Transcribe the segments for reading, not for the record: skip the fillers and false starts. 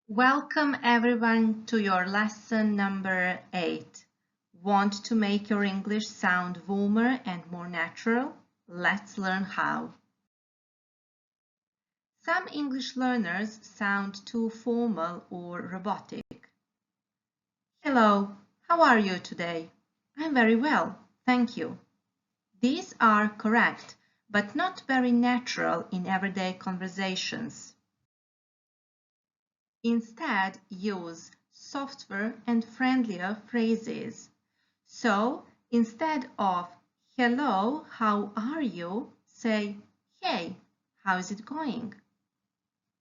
Welcome everyone to your lesson number 8. Want to make your English sound warmer and more natural? Let's learn how. Some English learners sound too formal or robotic. Hello, how are you today? I'm very well, thank you. These are correct, but not very natural in everyday conversations. Instead, use softer and friendlier phrases. So, instead of hello, how are you? Say, hey, how is it going?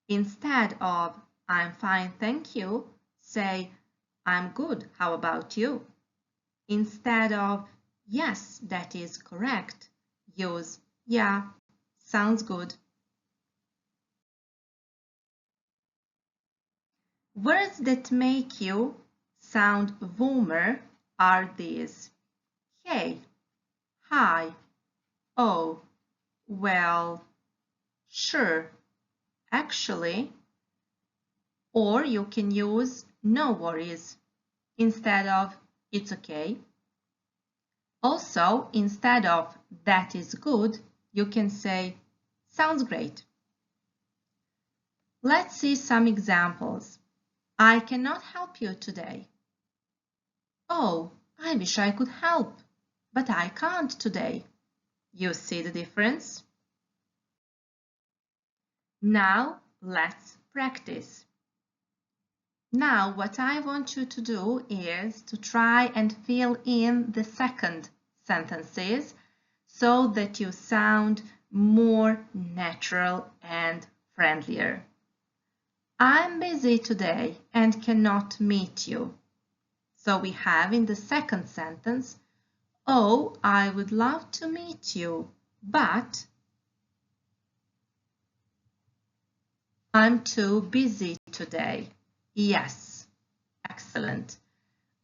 Instead of I'm fine, thank you, say, I'm good, how about you? Instead of yes, that is correct, use yeah, sounds good. Words that make you sound warmer are these: hey, hi, oh, well, sure, actually, or you can use no worries instead of it's okay. Also, instead of that is good, you can say sounds great. Let's see some examples. I cannot help you today. Oh, I wish I could help, but I can't today. You see the difference? Now let's practice. Now what I want you to do is to try and fill in the second sentences so that you sound more natural and friendlier. I'm busy today and cannot meet you. So we have in the second sentence, oh, I would love to meet you, but I'm too busy today. Yes, excellent.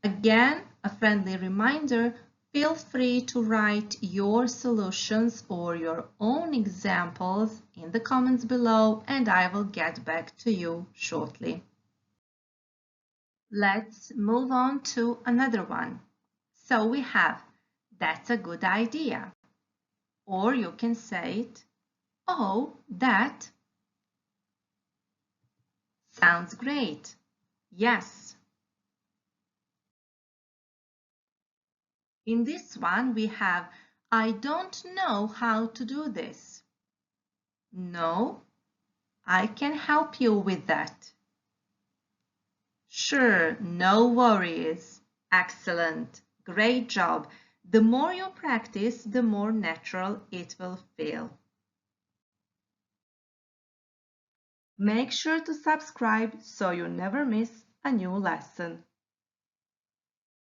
Again, a friendly reminder, feel free to write your solutions or your own examples in the comments below and I will get back to you shortly. Let's move on to another one. So we have, that's a good idea. Or you can say it, oh, that sounds great. Yes. In this one, we have, I don't know how to do this. No, I can help you with that. Sure, no worries. Excellent. Great job. The more you practice, the more natural it will feel. Make sure to subscribe so you never miss a new lesson.